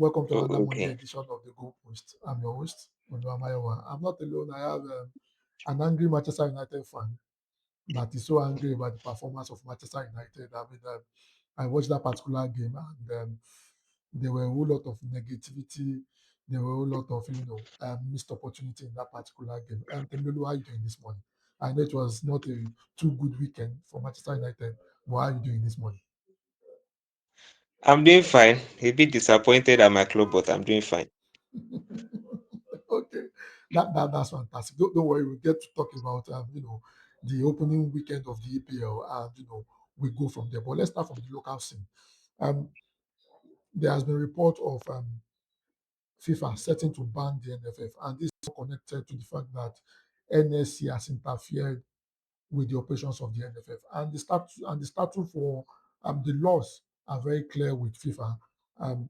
Welcome to another Monday Okay. edition of the Goal Post. I'm your host, Mayowa. I'm not alone. I have an angry Manchester United fan that is so angry about the performance of Manchester United. I mean, I watched that particular game and there were a whole lot of negativity. There were a whole lot of, missed opportunity in that particular game. Temelu, how are you doing this morning? I know it was not a too good weekend for Manchester United, but how are you doing this morning? I'm doing fine. A bit disappointed at my club, but I'm doing fine. Okay, that's fantastic. Don't worry, we'll get to talk about the opening weekend of the EPL, and we go from there. But let's start from the local scene. Um, there has been report of FIFA setting to ban the NFF, and this is connected to the fact that NSC has interfered with the operations of the NFF, and the statute for the laws are very clear with FIFA. Um,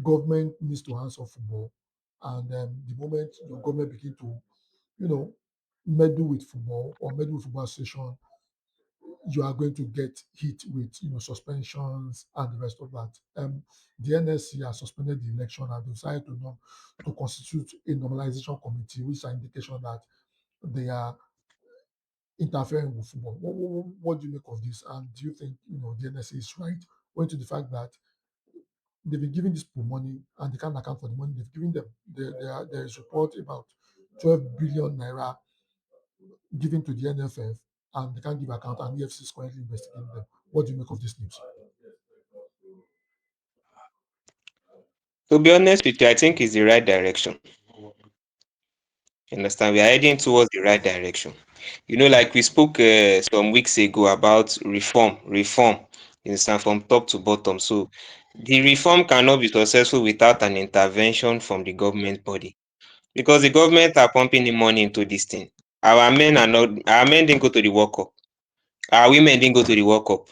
Government needs to answer football, and the moment your government begin to you know, meddle with football or meddle with football association, you are going to get hit with suspensions and the rest of that. The NSC has suspended the election and decided to constitute a normalization committee, which is an indication that they are interfering with football. What do you make of this? And do you think the NSC is right, owing to the fact that they've been giving these people money and they can't account for the money they've given them? There is report about 12 billion naira given to the NFF and they can't give account, and EFC is currently investigating them. What do you make of this news? To be honest with you, I think it's the right direction. You understand? We are heading towards the right direction. Like we spoke some weeks ago about reform. You understand, from top to bottom. So the reform cannot be successful without an intervention from the government body, because the government are pumping in money into this thing. Our men didn't go to the World Cup. Our women didn't go to the World Cup.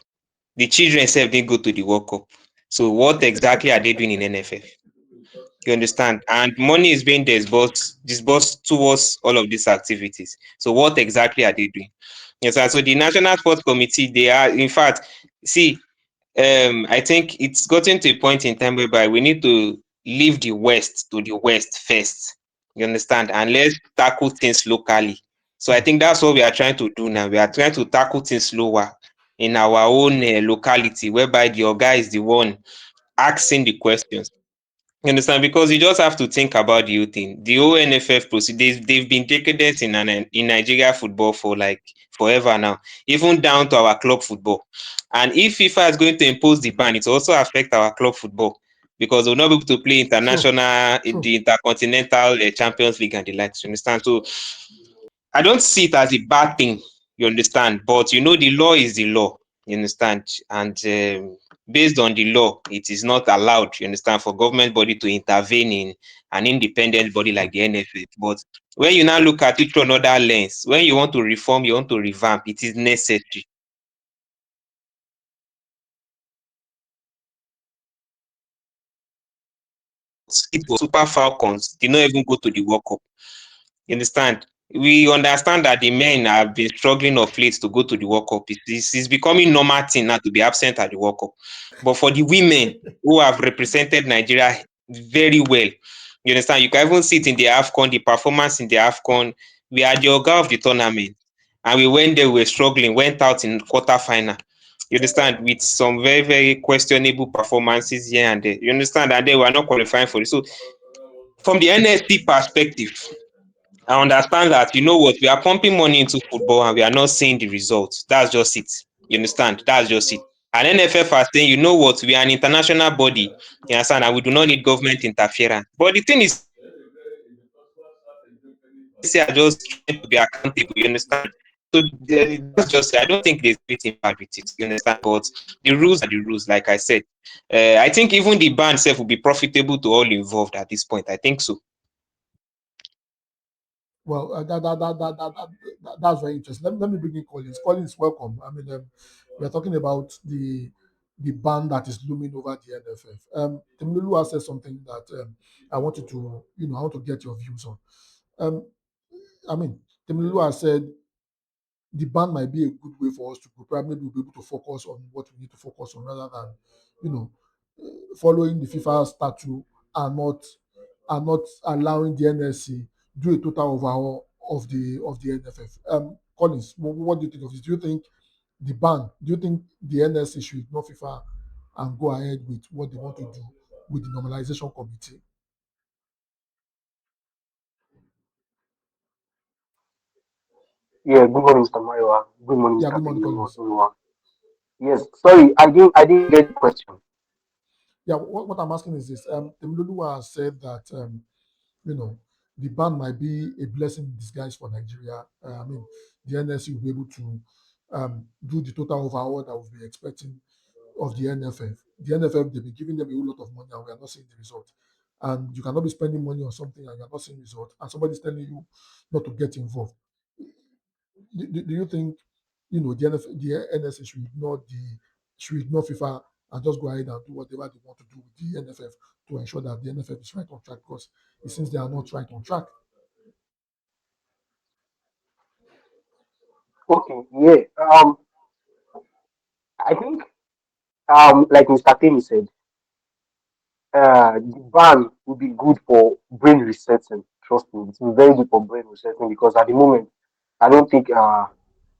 The children self didn't go to the World Cup. So what exactly are they doing in NFF? You understand? And money is being disbursed towards all of these activities. So what exactly are they doing? Yes, sir. So the National Sports Committee, they are, in fact, see, I think it's gotten to a point in time whereby we need to leave the West to the West first. You understand? And let's tackle things locally. So I think that's what we are trying to do now. We are trying to tackle things slower in our own locality, whereby the Oga is the one asking the questions. You understand? Because you just have to think about the whole thing. The whole NFF process, they've been decadent in Nigeria football for like forever now, even down to our club football. And if FIFA is going to impose the ban, it will also affect our club football, because we'll not be able to play True, international, true. the Intercontinental Champions League and the likes. You understand? So I don't see it as a bad thing, you understand? But the law is the law, you understand? And based on the law, it is not allowed, you understand, for government body to intervene in an independent body like the NFF. But when you now look at it through another lens, when you want to reform, you want to revamp, it is necessary. It was Super Falcons did not even go to the World Cup. You understand? We understand that the men have been struggling of late to go to the World Cup. It's becoming normal thing now to be absent at the World Cup. But for the women who have represented Nigeria very well, you understand? You can even see it in the AFCON, the performance in the AFCON. We are the Oga of the tournament. And we went there, we were struggling, went out in quarter final. You understand? With some very, very questionable performances here and there. You understand? And they were not qualifying for it. So, from the NSC perspective, I understand that, what, we are pumping money into football and we are not seeing the results. That's just it. You understand? That's just it. And NFF are saying, what, we are an international body. You understand? And we do not need government interference. But the thing is, they are just trying to be accountable. You understand? So that's just, I don't think there's anything bad with it. You understand? But the rules are the rules, like I said. I think even the ban itself will be profitable to all involved at this point. I think so. Well, that's very interesting. Let me bring in Collins. Collins, welcome. I mean, we are talking about the ban that is looming over the NFF. Temilulu has said something that I wanted to, I want to get your views on. Um, I mean, Temilulu has said the ban might be a good way for us to grow. Probably we'll be able to focus on what we need to focus on rather than, you know, following the FIFA statute and not allowing the NSC do a total overhaul of the NFF. Collins, what do you think of this? Do you think the ban? Do you think the NSC should ignore FIFA and go ahead with what they want to do with the normalization committee? Yeah, good morning, Mr. Mayowa. Good morning, Yeah, Mr. good morning, Temilolo, Collins. everyone. Yes, sorry, I didn't get the question. Yeah, what I'm asking is this. Temiloluwa has said that you know, the ban might be a blessing in disguise for Nigeria. I mean, the NSC will be able to do the total overhaul that we've been expecting of the NFF. The NFF, they've been giving them a whole lot of money and we are not seeing the result. And you cannot be spending money on something and you're not seeing result, and somebody's telling you not to get involved. Do you think, the NSA should ignore FIFA and just go ahead and do whatever they want to do with the NFF to ensure that the NFF is right on track, because it seems they are not right on track. Okay, yeah. I think like Mr. Temi said, the ban would be good for brain resetting. Trust me, it's very good for brain resetting because at the moment, I don't think the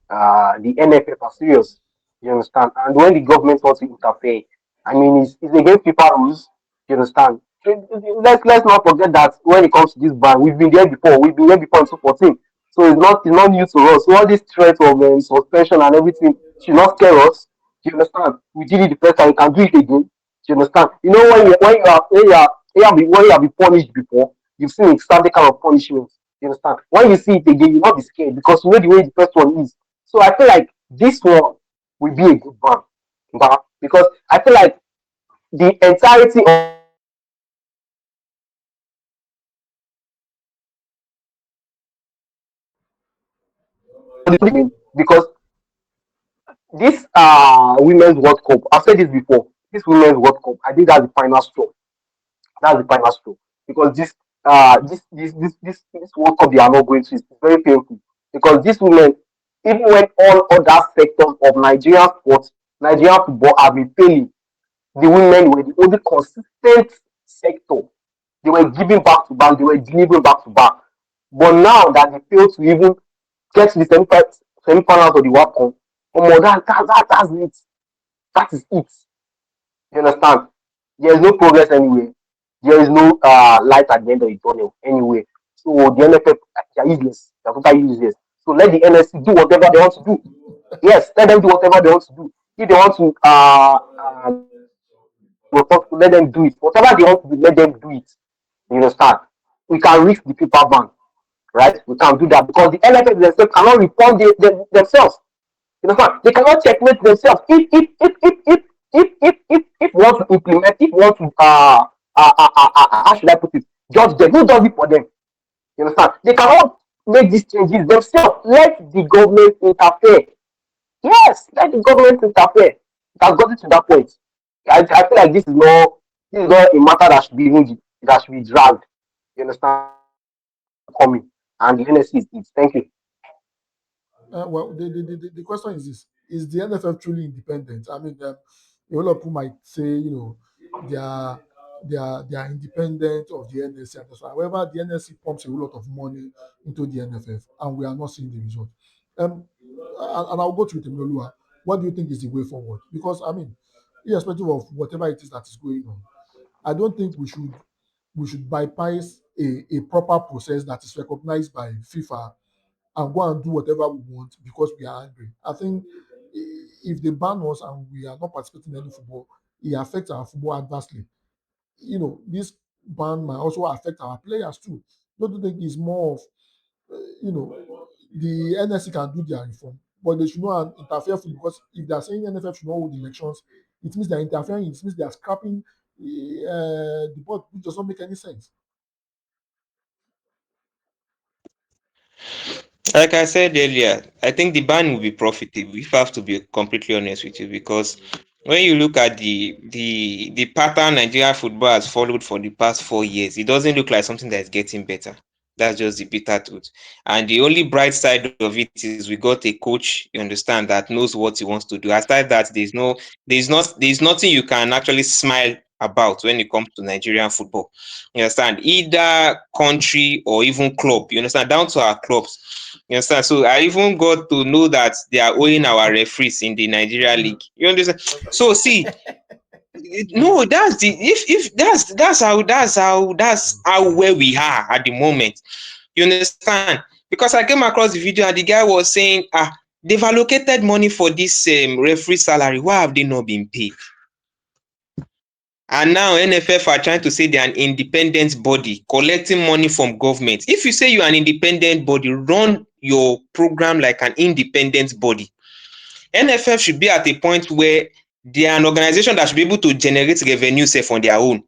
NFF are serious. You understand? And when the government wants to interfere, I mean, it's against FIFA rules. You understand? Let's not forget that when it comes to this ban, we've been there before. We've been there before in 2014. So it's not new to us. So all this threat of suspension and everything should not scare us. You understand? We did it the first time. We can do it again. You understand? You know when you have been punished before, you've seen a certain kind of punishment. You understand? When you see it again, you'll not be scared because you know the way the first one is. So I feel like this one will be a good ban, because I feel like the entirety of the NFF will be affected because this women's World Cup. I've said this before. This women's World Cup, I think that's the final straw. That's the final straw because this World Cup they are not going to is very painful because these women, even when all other sectors of Nigerian sports, Nigerian football have been failing, the women were the only consistent sector. They were giving back to back, they were delivering back to back. But now that they failed to even get to the semi-finals of the World Cup, that's it. That is it. You understand? There is no progress anywhere. There is no light at the end of the tunnel anyway. So the NFF, they are useless. They are totally useless. So let the NSC do whatever they want to do. Yes, let them do whatever they want to do. If they want to make people responsible, let them do it. Whatever they want to do, let them do it. You understand? We can risk the paper ban, right? We can do that because the NFF themselves cannot reform themselves. You understand? They cannot checkmate themselves. If we want to implement, if we want to how should I put it? Judge them. Who does it for them? You understand? They cannot make these changes themselves. Let the government interfere. Yes, let the government interfere. It has gotten to that point. I feel like this is not a matter that should be even that should be dragged. You understand? Coming and the NSC is it. Thank you. Well, the question is this: is the NFF truly independent? I mean, a lot of people might say, they are they are independent of the NSC and so on. However, the NSC pumps a whole lot of money into the NFF, and we are not seeing the result. And I'll go to Temiloluwa. What do you think is the way forward? Because I mean, irrespective of whatever it is that is going on, I don't think we should bypass a proper process that is recognized by FIFA and go and do whatever we want because we are angry. I think if they ban us and we are not participating in any football, it affects our football adversely. This ban might also affect our players too. Don't you think it's more of, the NSC can do their reform, but they should not interfere fully, because if they are saying NFF should not hold elections, it means they're interfering, it means they are scrapping the board, which does not make any sense. Like I said earlier, I think the ban will be profitable if I have to be completely honest with you, because when you look at the pattern Nigeria football has followed for the past 4 years, it doesn't look like something that is getting better. That's just the bitter truth. And the only bright side of it is we got a coach, you understand, that knows what he wants to do. Aside that, there's nothing you can actually smile about when it comes to Nigerian football. You understand? Either country or even club. You understand? Down to our clubs. You understand? So I even got to know that they are owing our referees in the Nigeria league. You understand? So see, no, that's the if that's how where we are at the moment. You understand? Because I came across the video and the guy was saying, they've allocated money for this referee salary. Why have they not been paid? And now NFF are trying to say they're an independent body collecting money from government. If you say you're an independent body, run your program like an independent body. NFF should be at a point where they are an organization that should be able to generate revenue safe on their own.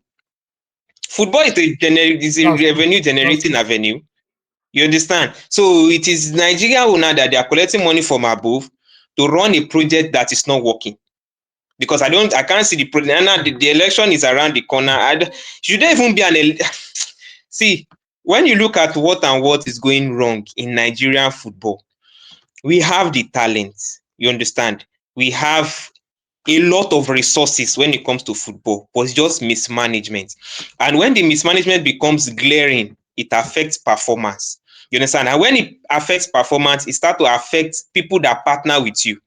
Football is a That's true. revenue That's generating true. avenue. You understand? So it is Nigeria owner that they are collecting money from above to run a project that is not working. Because I can't see the project. And the election is around the corner. Should there even be see, when you look at what is going wrong in Nigerian football, we have the talent. You understand? We have a lot of resources when it comes to football, but it's just mismanagement. And when the mismanagement becomes glaring, it affects performance. You understand? And when it affects performance, it starts to affect people that partner with you.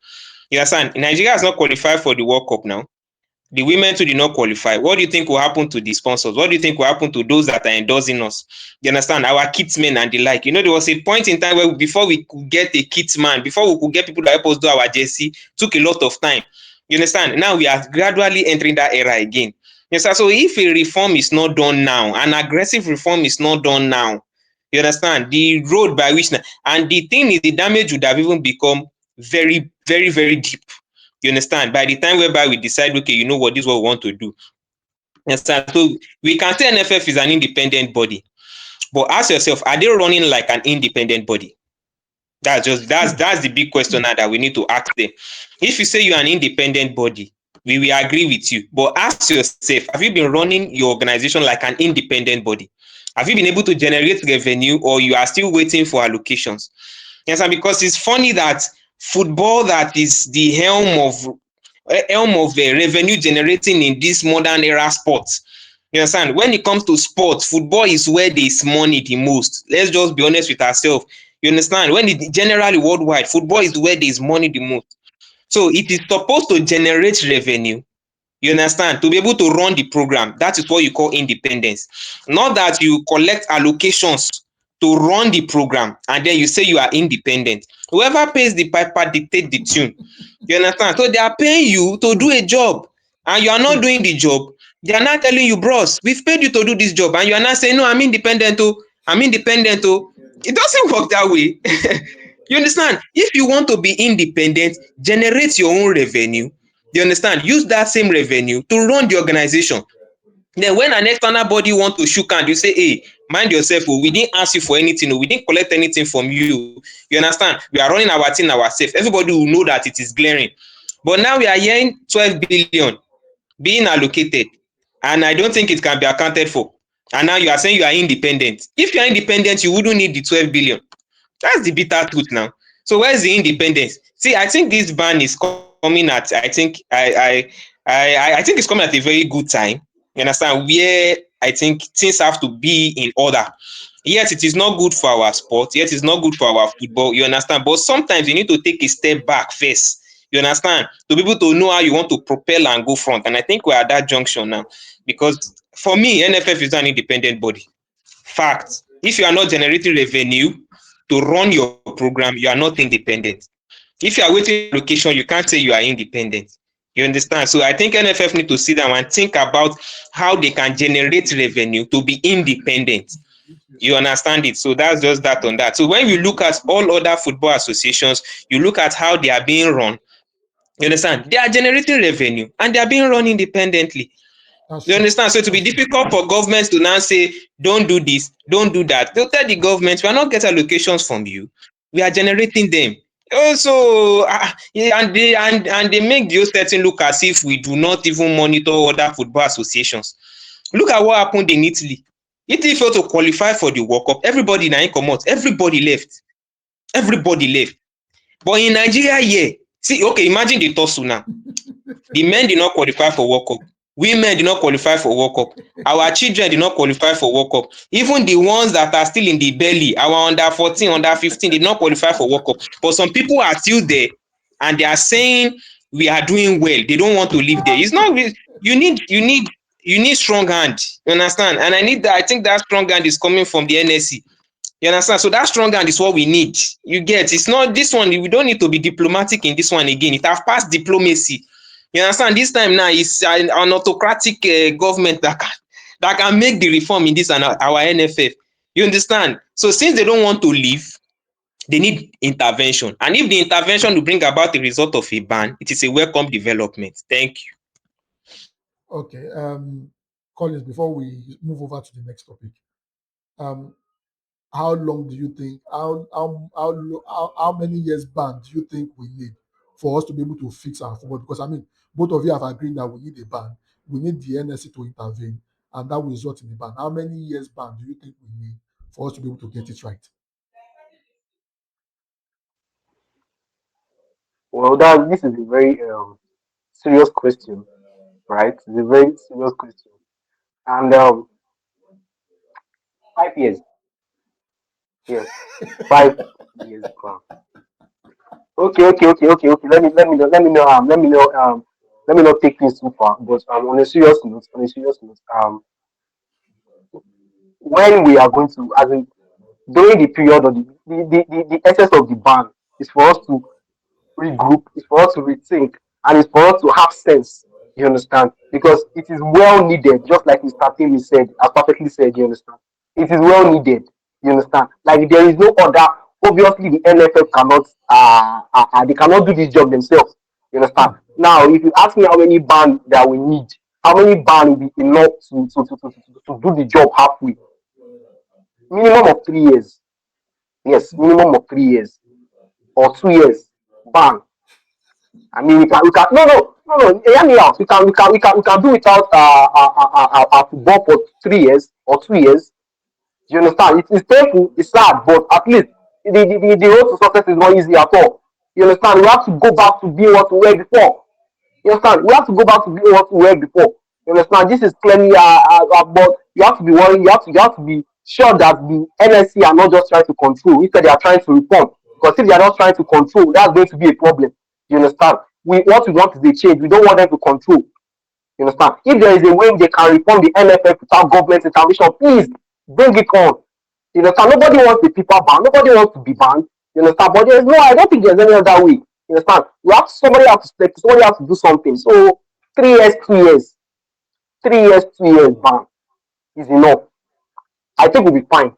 You understand? Nigeria has not qualified for the World Cup now. The women too did not qualify. What do you think will happen to the sponsors? What do you think will happen to those that are endorsing us? You understand? Our kitsmen and the like. You know, there was a point in time where before we could get a kitsman, before we could get people that help us do our jersey, took a lot of time. You understand? Now we are gradually entering that era again. Yes, so if a reform is not done now, an aggressive reform is not done now, you understand? The road by which now, and the thing is, the damage would have even become very, very, very deep. You understand? By the time whereby we decide, okay, you know what, this is what we want to do. Understand? So we can say NFF is an independent body, but ask yourself, are they running like an independent body? That's the big question now that we need to ask them. If you say you're an independent body, we will agree with you. But ask yourself, have you been running your organization like an independent body? Have you been able to generate revenue, or you are still waiting for allocations? Yes, and because it's funny that football, that is the helm of revenue generating in this modern era sports. You understand? When it comes to sports, football is where there is money the most. Let's just be honest with ourselves. You understand? When it generally worldwide, football is where there is money the most. So it is supposed to generate revenue. You understand? To be able to run the program, that is what you call independence. Not that you collect allocations to run the program and then you say you are independent. Whoever pays the piper dictate the tune. You understand? So they are paying you to do True. a job and you are not True. doing the job. They are not telling you, bros, we've paid you to do this job, and you are not saying, no, I'm independent. Oh, I'm independent. Oh, it doesn't work that way. You understand? If you want to be independent, generate your own revenue. You understand? Use that same revenue to run the organization. Then when an external body want to shook hand, you say, hey, mind yourself. Oh, we didn't ask you for anything. Oh, we didn't collect anything from you. You understand? We are running our thing ourselves. Everybody will know that it is glaring. But now we are hearing 12 billion being allocated, and I don't think it can be accounted for. And now you are saying you are independent. If you are independent, you wouldn't need the 12 billion. That's the bitter truth now. So where's the independence? See, I think this ban is coming at, I think it's coming at a very good time. You understand? Where I think things have to be in order. Yes, it is not good for our sport. Yes, it's not good for our football. You understand? But sometimes you need to take a step back first. You understand? To be able to know how you want to propel and go front. And I think we're at that junction now. Because for me, NFF is an independent body. Fact. If you are not generating revenue to run your program, you are not independent. If you are waiting for allocation, you can't say you are independent. You understand? So I think NFF need to sit down and think about how they can generate revenue to be independent. You understand it? So that's just that on that. So when you look at all other football associations, you look at how they are being run. You understand? They are generating revenue and they are being run independently. That's You true. understand? So it will be That's true. difficult for governments to now say, don't do this, don't do that. They'll tell the government, we are not getting allocations from you. We are generating them. Also, yeah, and they make the whole setting look as if we do not even monitor other football associations. Look at what happened in Italy. Italy failed to qualify for the World Cup. Everybody now come out. Everybody left. Everybody left. But in Nigeria, yeah. See, okay, imagine the tussle now. The men did not qualify for World Cup. Women did not qualify for World Cup. Our children did not qualify for World Cup. Even the ones that are still in the belly, our under 14, under 15, did not qualify for World Cup. But some people are still there and they are saying we are doing well. They don't want to live there. It's not really, you need strong hand. You understand? And I think that strong hand is coming from the NSC. You understand? So that strong hand is what we need. You get? It's not this one. We don't need to be diplomatic in this one again. It have passed diplomacy. You understand? This time now it's an autocratic government that can make the reform in this and our NFF. You understand? So since they don't want to leave, they need intervention. And if the intervention will bring about the result of a ban, it is a welcome development. Thank you. Okay. Collins, before we move over to the next topic, um, how long do you think, how many years ban do you think we need for us to be able to fix our football? Because I mean, both of you have agreed that we need a ban, we need the NSC to intervene, and that will result in a ban. How many years ban do you think we need for us to be able to get it right? Well, that this is a very serious question, right? It's a very serious question. And 5 years, yes, 5 years plan. Okay. Let me not take things too far. But on a serious note, when we are going to, as in during the period of the essence of the ban is for us to regroup, it's for us to rethink, and it's for us to have sense. You understand? Because it is well needed, just like Mr. Timmy said, as perfectly said, you understand? It is well needed. You understand? Like there is no other. Obviously, the NFF cannot, they cannot do this job themselves. You understand? Hmm. Now, if you ask me how many ban that we need, how many ban will be enough to do the job halfway? Minimum of 3 years. Yes, Hmm. minimum of 3 years or 2 years ban. I mean, we can no. Hear me out. We can do without football for 3 years or 2 years. You understand? It's painful, it's sad, but at least the road to success is not easy at all. You understand? We have to go back to being what we were before. You understand? We have to go back to being what we were before. You understand? This is clearly, but you have to be worried. You have to be sure that the NSC are not just trying to control. Instead, they are trying to reform. Because if they are not trying to control, that's going to be a problem. You understand? What we want is a change. We don't want them to control. You understand? If there is a way they can reform the NFF without government intervention, please bring it on. You understand? Nobody wants the people banned. Nobody wants to be banned. You understand? But there's no, I don't think there's any other way. You understand? Somebody has to step, somebody has to do something. So 3 years, 2 years, 3 years, 2 years ban is enough. I think we'll be fine.